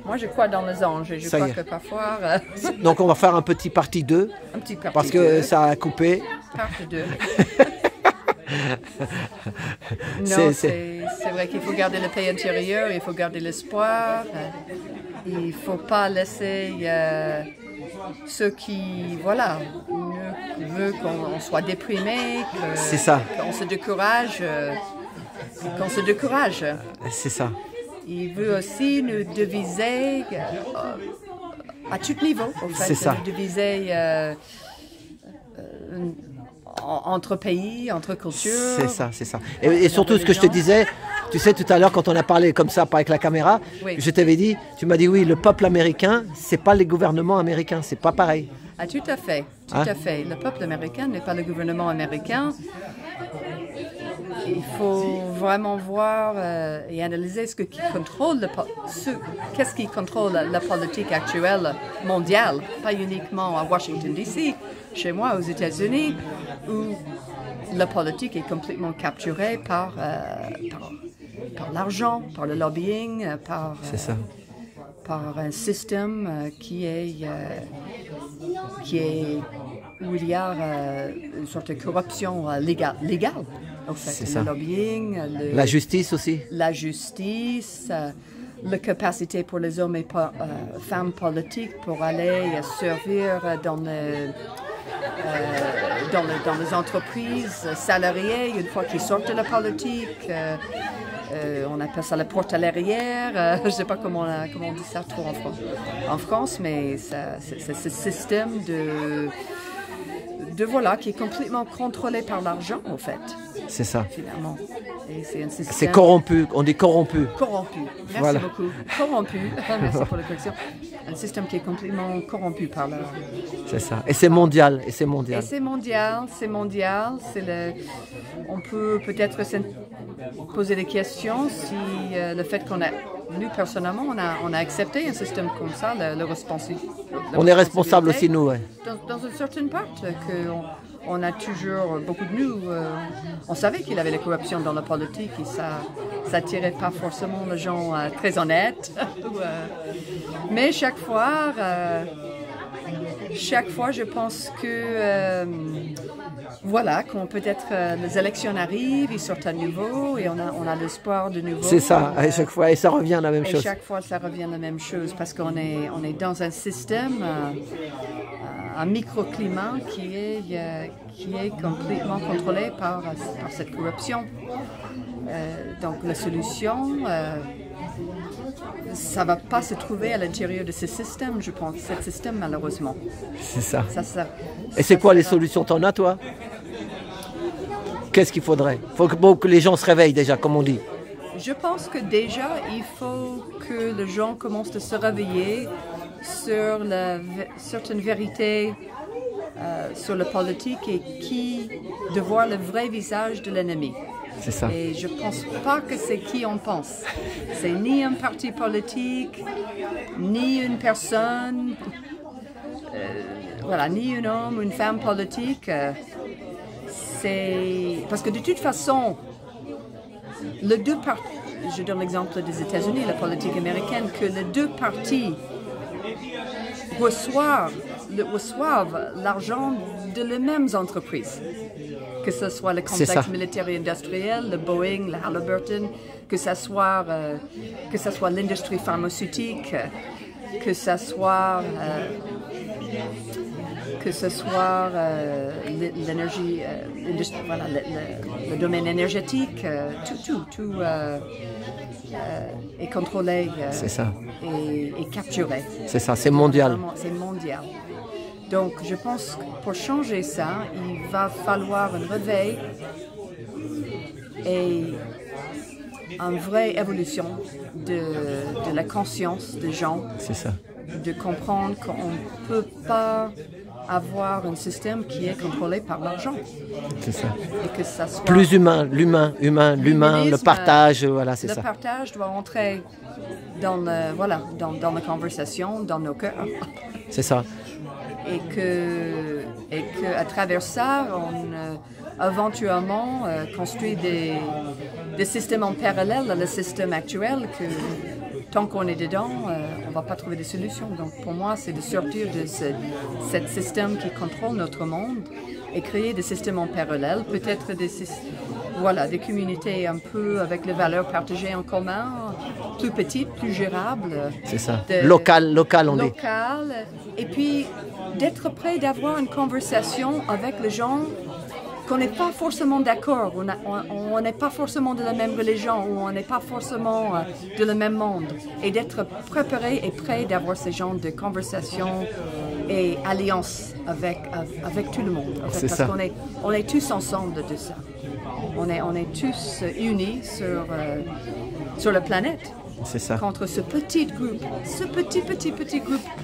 Moi, je crois dans les anges et je crois que parfois... Donc, on va faire un petit partie 2. Un petit partie parce que 2. ça a coupé. Partie 2. Non, c'est vrai qu'il faut garder le paix intérieur, il faut garder l'espoir. Il ne faut pas laisser ceux qui, voilà, veulent qu'on soit déprimé, qu'on se décourage. C'est ça. Il veut aussi nous diviser à tout niveau, en fait. C'est ça. Nous diviser entre pays, entre cultures. C'est ça, c'est ça. Et surtout ce que je te disais, tu sais, tout à l'heure, quand on a parlé comme ça, pas avec la caméra, je t'avais dit, tu m'as dit oui, le peuple américain, c'est pas les gouvernements américains, c'est pas pareil. Ah, tout à fait, tout à fait. Le peuple américain n'est pas le gouvernement américain. Il faut vraiment voir et analyser qu'est-ce qui contrôle la politique actuelle mondiale, pas uniquement à Washington D.C., chez moi aux États-Unis, où la politique est complètement capturée par l'argent, par le lobbying, par un système où il y a une sorte de corruption légale. En fait, le lobbying, la justice aussi. La justice, la capacité pour les hommes et femmes politiques pour aller servir dans les entreprises salariées une fois qu'ils sortent de la politique. On appelle ça la porte à l'arrière. Je ne sais pas comment on dit ça trop en France, mais c'est ce système qui est complètement contrôlé par l'argent, en fait. C'est ça. Finalement. C'est corrompu, on dit corrompu. Corrompu, merci beaucoup. Corrompu, merci pour la correction. Un système qui est complètement corrompu par l'argent. C'est ça. Et c'est mondial. On peut peut-être poser des questions si le fait qu'on a... Nous, personnellement, on a accepté un système comme ça, le responsable. On est responsable aussi, nous, ouais. Dans une certaine part, on a toujours, beaucoup de nous, on savait qu'il y avait la corruption dans la politique et ça n'attirait pas forcément les gens très honnêtes. Mais chaque fois, je pense que... quand peut-être les élections arrivent, ils sortent à nouveau et on a l'espoir de nouveau. C'est ça, à chaque fois, et ça revient la même chose. Chaque fois, ça revient la même chose parce qu'on est dans un système, un microclimat qui est complètement contrôlé par cette corruption. Donc la solution, ça ne va pas se trouver à l'intérieur de ce système, je pense, ce système malheureusement. C'est ça. Et c'est quoi les solutions? T'en as, toi? Qu'est-ce qu'il faudrait? Il faut que les gens se réveillent déjà, comme on dit. Je pense que déjà, il faut que les gens commencent à se réveiller sur certaines vérités sur la politique et de voir le vrai visage de l'ennemi. C'est ça. Et je ne pense pas que c'est qui on pense. C'est ni un parti politique, ni une personne, ni un homme ou une femme politique. Parce que de toute façon, les deux partis, je donne l'exemple des États-Unis, la politique américaine, que les deux partis reçoivent l'argent de les mêmes entreprises. Que ce soit le complexe militaire et industriel, le Boeing, le Halliburton, que ce soit l'industrie pharmaceutique, que ce soit l'énergie, le domaine énergétique, tout est contrôlé et capturé. C'est ça, c'est mondial. C'est mondial. Donc, je pense que pour changer ça, il va falloir un réveil et une vraie évolution de la conscience des gens. C'est ça. De comprendre qu'on ne peut pas avoir un système qui est contrôlé par l'argent. C'est ça. Et que ça soit plus humain, l'humain, le partage, voilà, c'est ça. Le partage doit entrer dans la conversation, dans nos cœurs. C'est ça. Et que à travers ça, on éventuellement construit des systèmes en parallèle à le système actuel tant qu'on est dedans, on ne va pas trouver de solution. Donc pour moi, c'est de sortir de ce système qui contrôle notre monde et créer des systèmes en parallèle, peut-être des communautés un peu avec les valeurs partagées en commun, plus petites, plus gérables. C'est ça, local on dit. Local, et puis d'être prêt d'avoir une conversation avec les gens qu'on n'est pas forcément d'accord, on n'est pas forcément de la même religion, ou on n'est pas forcément de le même monde, et d'être préparé et prêt d'avoir ce genre de conversation et alliance avec tout le monde. En fait, parce qu'on est tous ensemble de ça. On est tous unis sur la planète. C'est ça. Contre ce petit groupe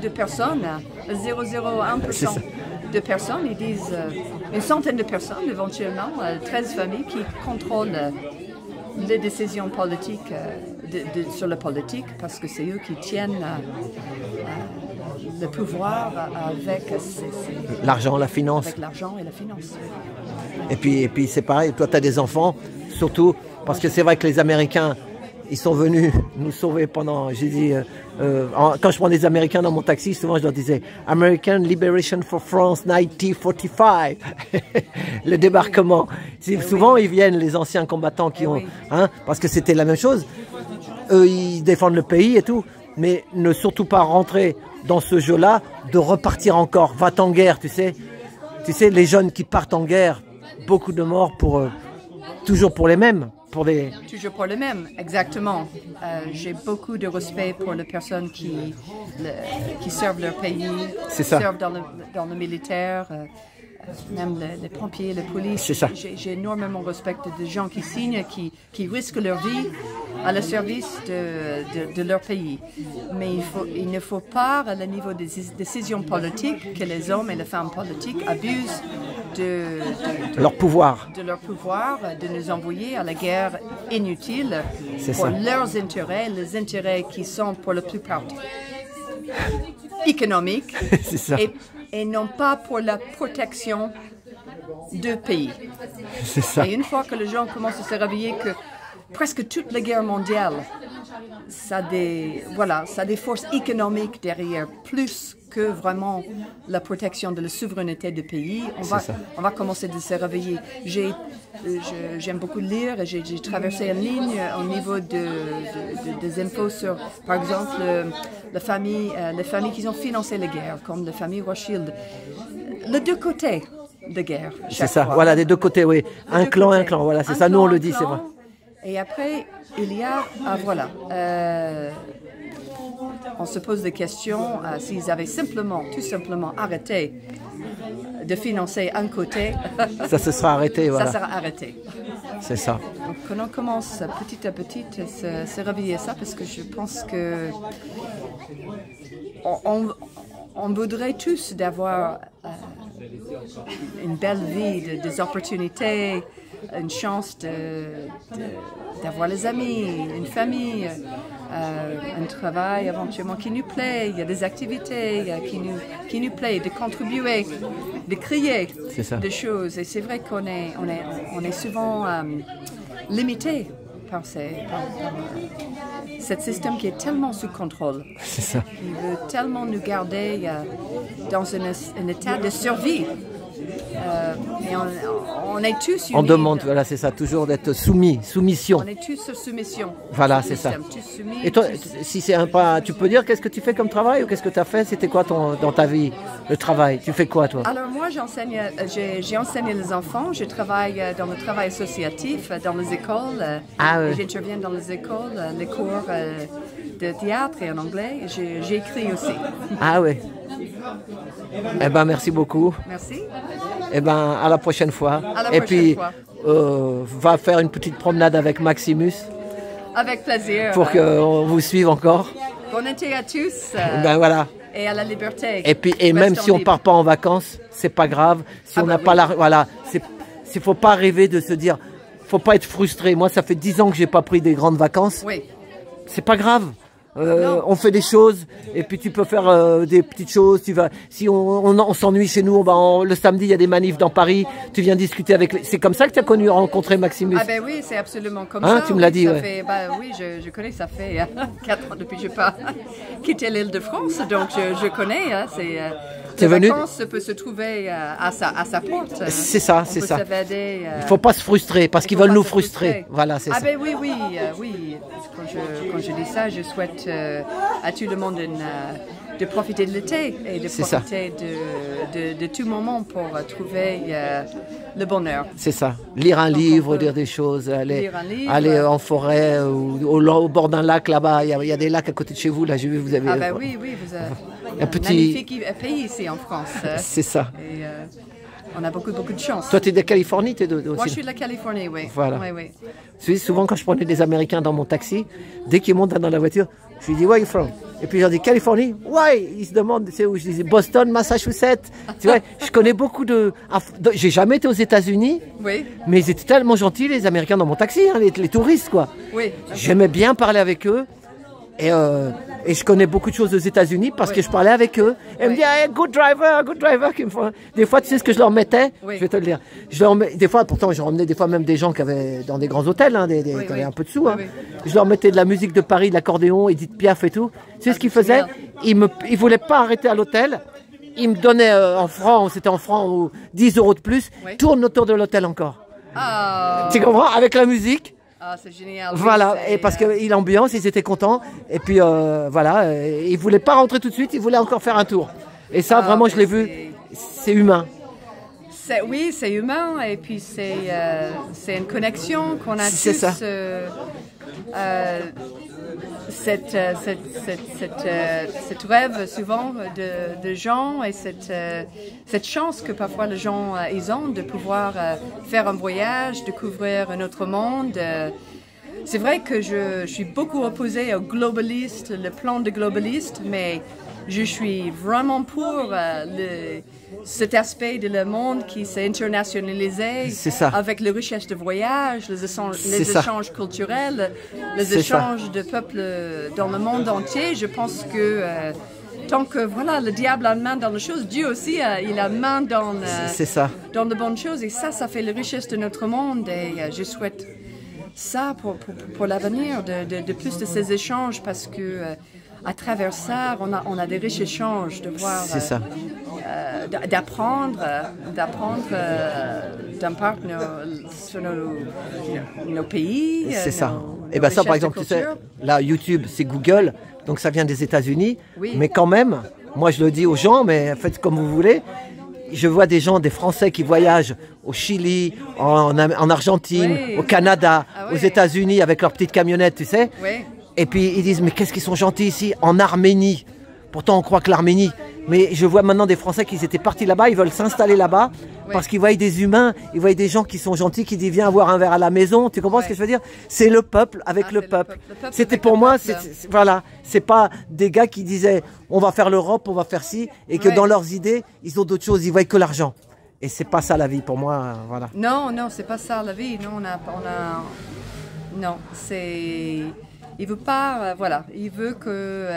de personnes, 0,01% de personnes, ils disent une centaine de personnes éventuellement, 13 familles qui contrôlent les décisions politiques sur la politique, parce que c'est eux qui tiennent le pouvoir avec l'argent, la finance. Avec l'argent et la finance. Et puis c'est pareil, toi tu as des enfants, surtout parce que c'est vrai que les Américains, ils sont venus nous sauver pendant, j'ai dit, quand je prends des Américains dans mon taxi, souvent je leur disais American Liberation for France 1945, le débarquement. Souvent ils viennent, les anciens combattants qui ont, parce que c'était la même chose, eux ils défendent le pays et tout, mais ne surtout pas rentrer dans ce jeu-là, de repartir encore, va en guerre, tu sais, les jeunes qui partent en guerre, beaucoup de morts toujours pour les mêmes. Toujours pour le même, exactement. J'ai beaucoup de respect pour les personnes qui servent leur pays, servent dans le militaire, même les pompiers, les polices. J'ai énormément de respect des gens qui signent, qui risquent leur vie à le service de leur pays. Mais il ne faut pas, à le niveau des décisions politiques, que les hommes et les femmes politiques abusent de leur pouvoir, de nous envoyer à la guerre inutile pour leurs intérêts, les intérêts qui sont pour la plupart économiques et non pas pour la protection de pays. C'est ça. Et une fois que les gens commencent à se réveiller que presque toute la guerre mondiale, ça a des forces économiques derrière, plus que vraiment la protection de la souveraineté du pays. On va commencer à se réveiller. J'aime beaucoup lire et j'ai traversé en ligne au niveau des infos sur, par exemple, les familles qui ont financé la guerre, comme la famille Rothschild. Les deux côtés de guerre. C'est ça, voilà, des deux côtés, oui. Un clan, voilà, c'est ça, nous on le dit, c'est vrai. Et après, il y a, on se pose des questions s'ils avaient tout simplement arrêté de financer un côté. Ça se sera arrêté, voilà. Ça sera arrêté. C'est ça. Donc on commence petit à petit à se réveiller ça, parce que je pense que on voudrait tous d'avoir une belle vie, des opportunités, une chance d'avoir les amis, une famille, un travail éventuellement qui nous plaît, il y a des activités qui nous plaît, de contribuer, de créer des choses. Et c'est vrai qu'on est souvent limité par ce système qui est tellement sous contrôle. C'est ça. Il veut tellement nous garder dans un état de survie. Et on est tous unis. On demande, voilà, c'est ça, toujours d'être soumission. On est tous sur soumission. Voilà, c'est ça. Et toi, si c'est tu peux dire qu'est-ce que tu fais comme travail ou qu'est-ce que tu as fait? C'était quoi dans ta vie, le travail? Tu fais quoi, toi? Alors moi, j'ai enseigné les enfants. Je travaille dans le travail associatif, dans les écoles. J'interviens dans les écoles, les cours de théâtre et en anglais. J'ai écrit aussi. Ah oui. Eh ben, merci beaucoup. Merci. Eh ben, à la prochaine fois. Va faire une petite promenade avec Maximus. Avec plaisir. Pour qu'on vous suive encore. Bon été à tous. Ben voilà. Et à la liberté. Et même si on part pas en vacances, c'est pas grave. Si on n'a pas voilà, faut pas rêver de se dire, faut pas être frustré. Moi, ça fait 10 ans que j'ai pas pris des grandes vacances. Oui. C'est pas grave. on fait des choses et puis tu peux faire des petites choses. Tu vas, si on s'ennuie chez nous, le samedi il y a des manifs dans Paris. Tu viens discuter avec. C'est comme ça que tu as rencontré Maximus. Ah ben oui, c'est absolument comme ça. Tu me l'as dit. Ça fait, oui, je connais. Ça fait 4 ans depuis que je n'ai pas quitté l'île de France, donc je connais. Hein, les vacances peut se trouver à sa porte. C'est ça, c'est ça. Il ne faut pas se frustrer parce qu'ils veulent nous frustrer. Voilà, c'est ça. Ah ben oui, oui. Quand je dis ça, je souhaite à tout le monde de profiter de l'été et de profiter de tout moment pour trouver le bonheur. C'est ça. Lire un livre, lire des choses, aller en forêt ou au bord d'un lac là-bas. Il y a des lacs à côté de chez vous. Là, j'ai vu, vous avez. Ah ben oui, vous avez un magnifique pays ici en France. C'est ça. Et, on a beaucoup de chance. Toi, tu es de Californie, Moi, je suis de la Californie, oui. Voilà. Oui. Souvent, quand je prenais des Américains dans mon taxi, dès qu'ils montent dans la voiture, je lui dis, where are you from? Et puis, je leur dis, Californie. Why? Ils se demandent, c'est où? Je dis, Boston, Massachusetts. Tu vois, je connais beaucoup de. J'ai jamais été aux États-Unis. Oui. Mais ils étaient tellement gentils, les Américains dans mon taxi, hein, les touristes, quoi. Oui. J'aimais bien parler avec eux. Et je connais beaucoup de choses aux États-Unis parce que je parlais avec eux. Et ils me disaient, hey, good driver. Des fois, tu sais ce que je leur mettais? Je vais te le dire. Des fois, pourtant, je ramenais des fois même des gens qui avaient dans des grands hôtels, hein, qui avaient un peu de sous. Hein. Je leur mettais de la musique de Paris, de l'accordéon, Edith Piaf et tout. Tu sais ce qu'ils faisaient? Ils voulaient pas arrêter à l'hôtel. Ils me donnaient en francs, c'était en francs, ou 10 € de plus. Tourne autour de l'hôtel encore. Tu comprends? Avec la musique. Ah, c'est génial. Voilà, et parce que l'ambiance, ils étaient contents. Et puis voilà, ils voulaient pas rentrer tout de suite, ils voulaient encore faire un tour. Et ça, vraiment, je l'ai vu, c'est humain. Oui, c'est humain, et puis c'est une connexion qu'on a tous. C'est ça. Cette rêve souvent de gens et cette chance que parfois les gens ils ont de pouvoir faire un voyage, découvrir un autre monde. C'est vrai que je suis beaucoup opposée au globaliste, le plan de globaliste, mais je suis vraiment pour cet aspect de le monde qui s'est internationalisé avec les richesses de voyage, les échanges culturels, les échanges de peuples dans le monde entier. Je pense que tant que le diable a une main dans les choses, Dieu aussi il a une main dans de bonnes choses. Et ça fait la richesse de notre monde. Et je souhaite ça pour l'avenir, de plus de ces échanges, parce que à travers ça, on a des riches échanges, de voir, d'apprendre d'impact sur nos pays. C'est ça. Et bien ça, par exemple, tu sais, là, YouTube, c'est Google, donc ça vient des États-Unis. Oui. Mais quand même, moi je le dis aux gens, mais faites comme vous voulez. Je vois des gens, des Français qui voyagent au Chili, en Argentine, au Canada, aux États-Unis avec leur petite camionnette, tu sais. Oui. Et puis ils disent, mais qu'est-ce qu'ils sont gentils ici, en Arménie. Pourtant on croit que l'Arménie, mais je vois maintenant des Français qui étaient partis là-bas, ils veulent s'installer là-bas parce qu'ils voient des humains, ils voient des gens qui sont gentils, qui disent viens avoir un verre à la maison. Tu comprends ce que je veux dire? C'est le peuple avec le peuple. C'était pour moi, voilà, c'est pas des gars qui disaient on va faire l'Europe, on va faire ci, et que dans leurs idées ils ont d'autres choses, ils voient que l'argent. Et c'est pas ça la vie pour moi, voilà. Non, c'est pas ça la vie. Non, non, c'est. Il veut pas, il veut que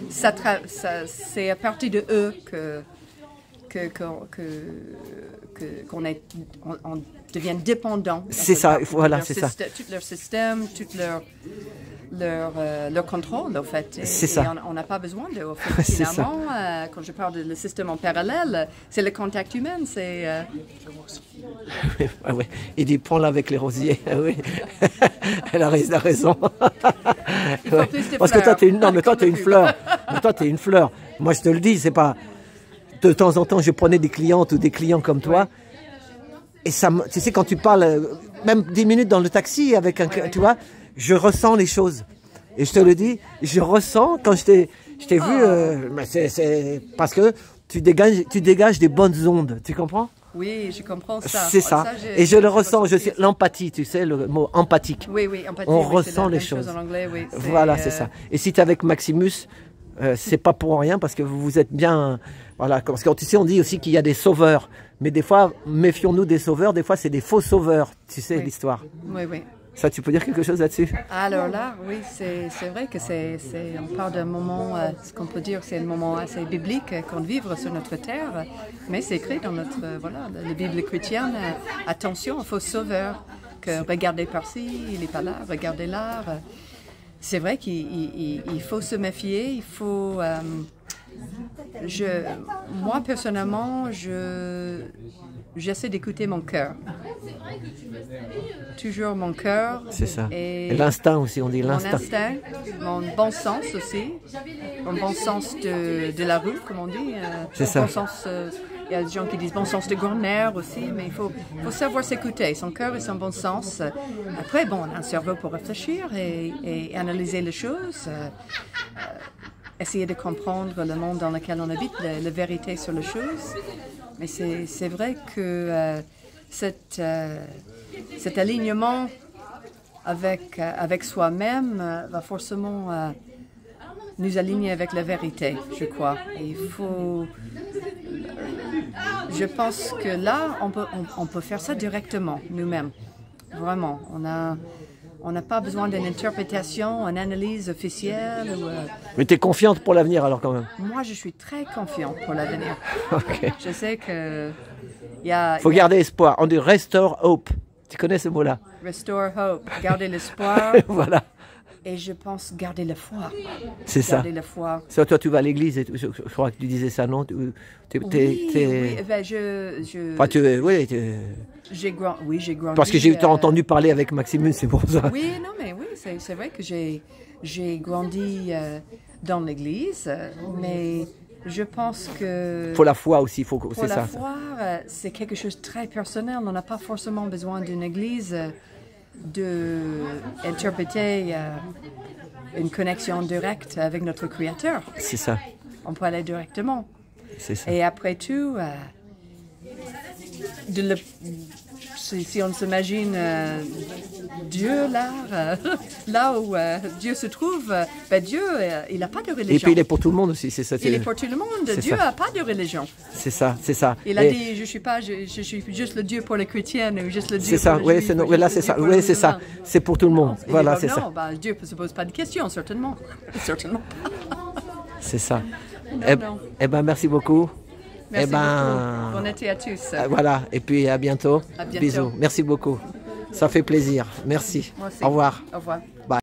c'est à partir de eux qu'on devienne dépendant. C'est ça, voilà, c'est ça. Tout leur système, tout leur contrôle, en fait. C'est ça. On n'a pas besoin de. Finalement, quand je parle de le système en parallèle, c'est le contact humain, c'est. Ouais. Il dit prends-la avec les rosiers. Oui. Elle a raison. Parce que toi, t'es une fleur. Mais toi, t'es une fleur. Moi, je te le dis, c'est pas. De temps en temps, je prenais des clientes ou des clients comme toi. Et ça, tu sais, quand tu parles, même 10 minutes dans le taxi avec tu vois, je ressens les choses. Et je te le dis, je ressens quand je t'ai vu, c'est parce que tu dégages des bonnes ondes. Tu comprends? Oui, je comprends ça. C'est ça. Et je le ressens. L'empathie, tu sais, le mot empathique. Oui, empathie. On ressent les choses. En anglais, voilà, c'est ça. Et si tu es avec Maximus, c'est pas pour rien parce que vous êtes bien. Voilà, parce que tu sais, on dit aussi qu'il y a des sauveurs. Mais des fois, méfions-nous des sauveurs. Des fois, c'est des faux sauveurs. Tu sais l'histoire. Oui. Ça, tu peux dire quelque chose là-dessus? Alors là, oui, c'est vrai que on parle d'un moment, ce qu'on peut dire, c'est un moment assez biblique qu'on vit sur notre terre, mais c'est écrit dans notre, voilà, la Bible chrétienne, attention, il faut sauveur, que regardez par-ci, il n'est pas là, regardez là. C'est vrai qu'il faut se méfier, il faut... moi, personnellement, j'essaie d'écouter mon cœur. Toujours mon cœur. C'est ça. Et l'instinct aussi, on dit l'instinct. Mon instinct, mon bon sens aussi. Mon bon sens de la rue, comme on dit. C'est ça. Bon sens, il y a des gens qui disent bon sens de grand-mère aussi, mais il faut savoir s'écouter, son cœur et son bon sens. Après, bon, on a un cerveau pour réfléchir et analyser les choses. Essayer de comprendre le monde dans lequel on habite, la vérité sur les choses. Mais c'est vrai que cet alignement avec soi-même va forcément nous aligner avec la vérité, je crois. Et il faut... je pense que là, on peut faire ça directement, nous-mêmes. Vraiment, on n'a pas besoin d'une interprétation, une analyse officielle. Mais tu es confiante pour l'avenir alors quand même? Moi, je suis très confiante pour l'avenir. Okay. Je sais que... Il faut garder espoir. On dit restore hope. Tu connais ce mot-là? Restore hope. Garder l'espoir. Voilà. Et je pense garder la foi. C'est ça. Garder la foi. Ça, toi, tu vas à l'église et je crois que tu disais ça, non? Oui, ben Enfin, j'ai grandi. Parce que j'ai entendu parler avec Maximus, c'est pour ça. Oui, non, mais oui, c'est vrai que j'ai grandi dans l'église, mais je pense que... Faut la foi aussi, c'est ça. La foi, c'est quelque chose de très personnel. On n'a pas forcément besoin d'une église d'interpréter une connexion directe avec notre Créateur. C'est ça. On peut aller directement. C'est ça. Et après tout, si on s'imagine Dieu là où Dieu se trouve, ben Dieu, il n'a pas de religion. Et puis il est pour tout le monde aussi, c'est ça. Il est pour tout le monde. Dieu n'a pas de religion. C'est ça, c'est ça. Il a dit, je suis juste le Dieu pour les chrétiens ou juste le Dieu pour les juifs. Oui, là c'est ça. Oui, c'est ça. C'est pour tout le monde. Voilà, c'est ça. Non, ben, Dieu ne se pose pas de questions, certainement. Certainement pas. C'est ça. Eh ben, merci beaucoup. Merci beaucoup. Bon été à tous. Voilà, et puis à bientôt. À bientôt. Bisous. Merci beaucoup. Ça fait plaisir. Merci. Moi aussi. Au revoir. Au revoir. Bye.